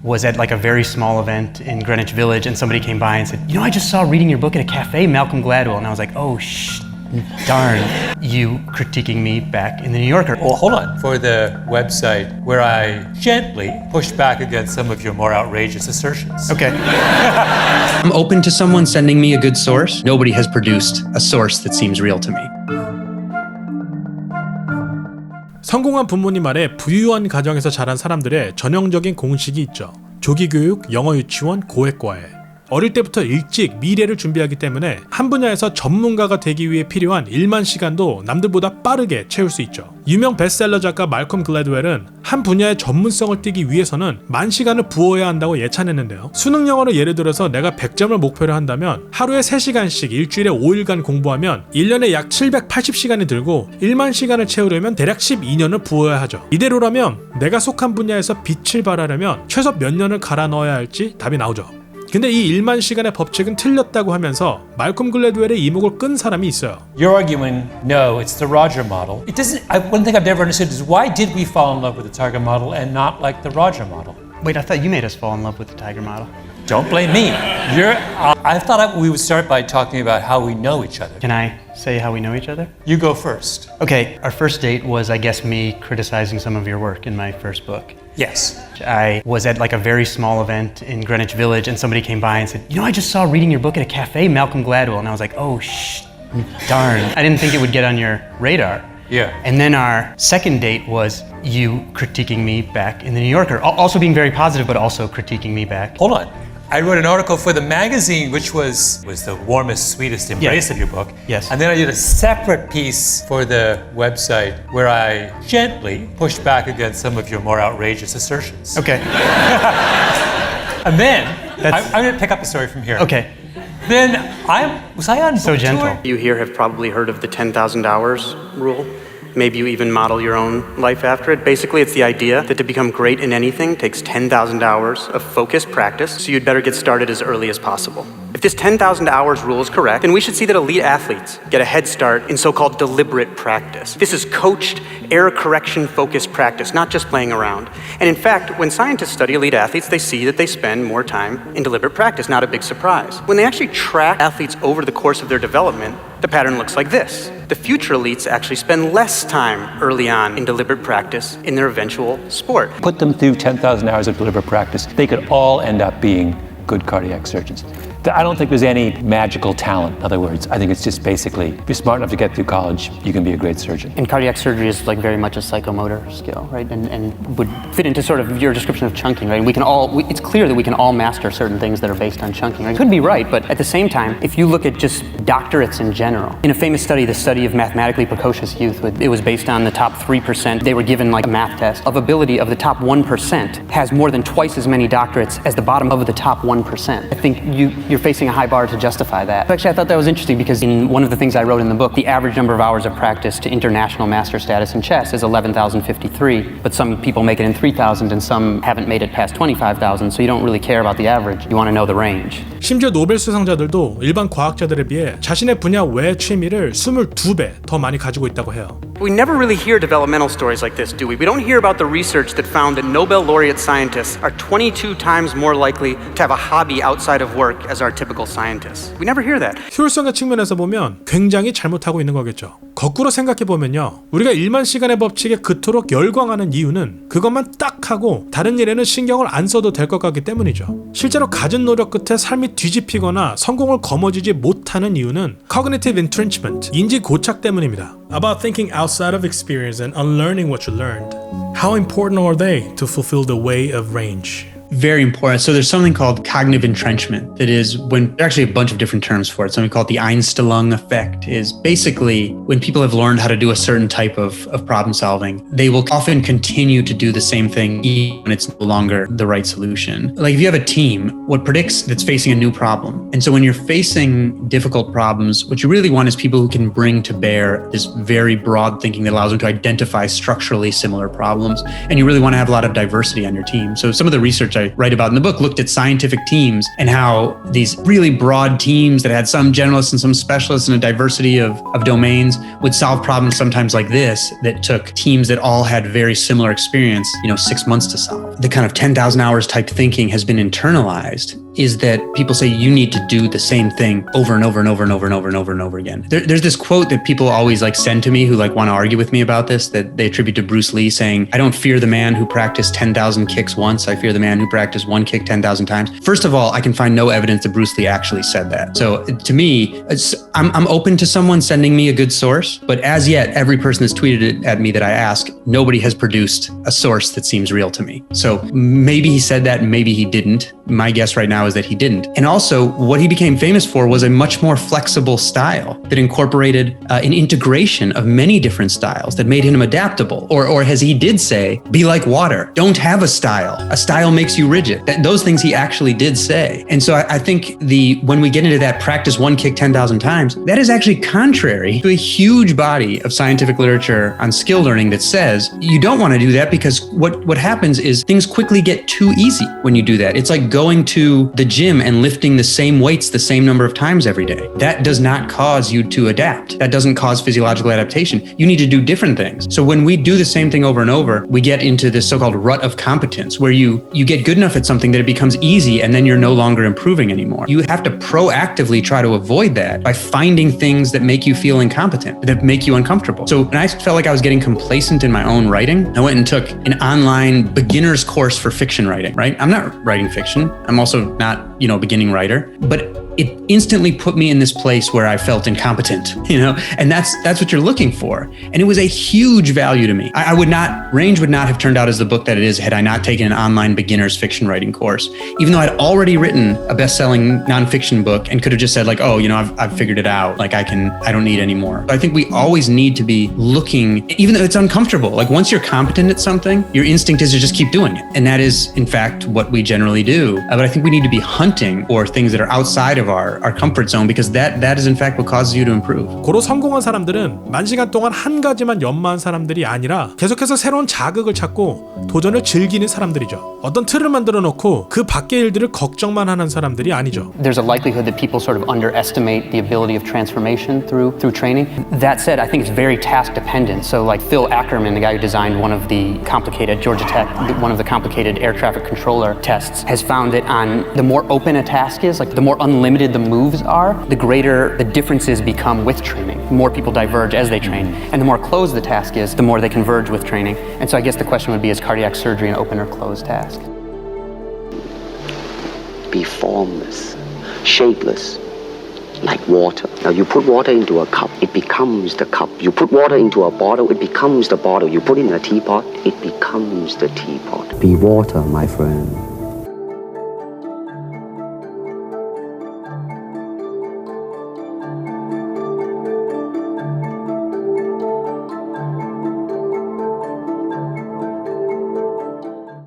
was at like a very small event in Greenwich Village and somebody came by and said, I just saw reading your book at a cafe, Malcolm Gladwell. And I was like, oh, darn, you critiquing me back in the New Yorker. Well, hold on. For the website where I gently pushed back against some of your more outrageous assertions. Okay. I'm open to someone sending me a good source. Nobody has produced a source that seems real to me. 성공한 부모님 아래 부유한 가정에서 자란 사람들의 전형적인 공식이 있죠. 조기교육, 영어 유치원, 고액과외. 어릴 때부터 일찍 미래를 준비하기 때문에 한 분야에서 전문가가 되기 위해 필요한 1만 시간도 남들보다 빠르게 채울 수 있죠. 유명 베스트셀러 작가 말콤 글래드웰은 한 분야의 전문성을 띠기 위해서는 10,000시간을 부어야 한다고 예찬했는데요. 수능 영어를 예를 들어서 내가 100점을 목표로 한다면 하루에 3시간씩 일주일에 5일간 공부하면 1년에 약 780시간이 들고 1만 시간을 채우려면 대략 12년을 부어야 하죠. 이대로라면 내가 속한 분야에서 빛을 발하려면 최소 몇 년을 갈아 넣어야 할지 답이 나오죠. 근데 이 1만 시간의 법칙은 틀렸다고 하면서 말콤 글래드웰의 이목을 끈 사람이 있어요. You're arguing, no, it's the Roger model. It doesn't. One thing I've never understood is why did we fall in love with the Tiger model and not like the Roger model? Wait, I thought you made us fall in love with the Tiger model. Don't blame me. I thought we would start by talking about how we know each other. Can I say how we know each other? You go first. Okay, our first date was, I guess, me criticizing some of your work in my first book. Yes. I was at like a very small event in Greenwich Village and somebody came by and said, I just saw reading your book at a cafe, Malcolm Gladwell. And I was like, oh, darn. I didn't think it would get on your radar. Yeah. And then our second date was you critiquing me back in the New Yorker, also being very positive, but also critiquing me back. Hold on. I wrote an article for the magazine, which was the warmest, sweetest embrace of your book. Yes. And then I did a separate piece for the website where I gently pushed back against some of your more outrageous assertions. Okay. And then, I'm going to pick up the story from here. Okay. Then, was I on So book gentle. tour? You here have probably heard of the 10,000 hours rule. Maybe you even model your own life after it. Basically, it's the idea that to become great in anything takes 10,000 hours of focused practice, so you'd better get started as early as possible. If this 10,000 hours rule is correct, then we should see that elite athletes get a head start in so-called deliberate practice. This is coached, error correction focused practice, not just playing around. And in fact, when scientists study elite athletes, they see that they spend more time in deliberate practice, not a big surprise. When they actually track athletes over the course of their development, the pattern looks like this. The future elites actually spend less time early on in deliberate practice in their eventual sport. Put them through 10,000 hours of deliberate practice, they could all end up being good cardiac surgeons. I don't think there's any magical talent. In other words, I think it's just basically, if you're smart enough to get through college, you can be a great surgeon. And cardiac surgery is like very much a psychomotor skill, right? And would fit into sort of your description of chunking, right? It's clear that we can all master certain things that are based on chunking, right? Could be right, but at the same time, if you look at just doctorates in general, in a famous study, the study of mathematically precocious youth, it was based on the top 3%. They were given like a math test of ability of the top 1% has more than twice as many doctorates as the bottom of the top 1%. I think you're facing a high bar to justify that. Actually, I thought that was interesting because in one of the things I wrote in the book, the average number of hours of practice to international master status in chess is 11,053, but some people make it in 3,000 and some haven't made it past 25,000, so you don't really care about the average. You want to know the range. 심지어 노벨 수상자들도 일반 과학자들에 비해 자신의 분야 외 취미를 22배 더 많이 가지고 있다고 해요. We never really hear developmental stories like this, do we? We don't hear about the research that found that Nobel laureate scientists are 22 times more likely to have a hobby outside of work as our typical scientists. We never hear that. 효율성의 측면에서 보면 굉장히 잘못하고 있는 거겠죠. 거꾸로 생각해보면요. 우리가 1만 시간의 법칙에 그토록 열광하는 이유는 그것만 딱 하고 다른 일에는 신경을 안 써도 될 것 같기 때문이죠. 실제로 갖은 노력 끝에 삶이 뒤집히거나 성공을 거머쥐지 못하는 이유는 cognitive entrenchment, 인지 고착 때문입니다. About thinking outside of experience and unlearning what you learned. How important are they to fulfill the way of range? Very important. So there's something called cognitive entrenchment that is when, there's actually a bunch of different terms for it. Something called the Einstellung effect is basically when people have learned how to do a certain type of problem solving, they will often continue to do the same thing even when it's no longer the right solution. Like if you have a team, what predicts that's facing a new problem. And so when you're facing difficult problems, what you really want is people who can bring to bear this very broad thinking that allows them to identify structurally similar problems. And you really want to have a lot of diversity on your team. So some of the research I I write about in the book, looked at scientific teams and how these really broad teams that had some generalists and some specialists and a diversity of domains would solve problems sometimes like this that took teams that all had very similar experience, 6 months to solve. The kind of 10,000 hours type thinking has been internalized, is that people say you need to do the same thing over and over and over and over and over and over and over again. There's this quote that people always send to me who want to argue with me about this, that they attribute to Bruce Lee, saying, I don't fear the man who practiced 10,000 kicks once, I fear the man who practiced one kick 10,000 times. First of all, I can find no evidence that Bruce Lee actually said that. So to me, I'm open to someone sending me a good source, but as yet, every person that's tweeted it at me that I ask, nobody has produced a source that seems real to me. So maybe he said that, maybe he didn't. My guess right now is that he didn't. And also, what he became famous for was a much more flexible style that incorporated an integration of many different styles that made him adaptable. Or as he did say, be like water. Don't have a style. A style makes you rigid. Those things he actually did say. And so I think when we get into that practice one kick 10,000 times, that is actually contrary to a huge body of scientific literature on skill learning that says you don't want to do that, because what happens is things quickly get too easy when you do that. It's like going to the gym and lifting the same weights the same number of times every day. That does not cause you to adapt. That doesn't cause physiological adaptation. You need to do different things. So when we do the same thing over and over, we get into this so-called rut of competence, where you get good enough at something that it becomes easy, and then you're no longer improving anymore. You have to proactively try to avoid that by finding things that make you feel incompetent, that make you uncomfortable. So when I felt like I was getting complacent in my own writing, I went and took an online beginner's course for fiction writing, right? I'm not writing fiction. I'm also not, a beginning writer, but it instantly put me in this place where I felt incompetent, and that's what you're looking for. And it was a huge value to me. Range would not have turned out as the book that it is had I not taken an online beginner's fiction writing course, even though I'd already written a best-selling nonfiction book and could have just said I've figured it out. I don't need any more. But I think we always need to be looking, even though it's uncomfortable. Once you're competent at something, your instinct is to just keep doing it. And that is, in fact, what we generally do. But I think we need to be hunting for things that are outside of our comfort zone, because that is in fact what causes you to improve. 고로 성공한 사람들은 만시간 동안 한 가지만 연마한 사람들이 아니라 계속해서 새로운 자극을 찾고 도전을 즐기는 사람들이죠. 어떤 틀을 만들어 놓고 그 밖의 일들을 걱정만 하는 사람들이 아니죠. There's a likelihood that people sort of underestimate the ability of transformation through training. That said, I think it's very task dependent. So Phil Ackerman, the guy who designed one of the complicated, Georgia Tech, one of the complicated air traffic controller tests, has found that the more open a task is, the more unlimited the moves are, the greater the differences become with training. More people diverge as they train. And the more closed the task is, the more they converge with training. And so I guess the question would be, is cardiac surgery an open or closed task? Be formless, shapeless, like water. Now you put water into a cup, it becomes the cup. You put water into a bottle, it becomes the bottle. You put it in a teapot, it becomes the teapot. Be water, my friend.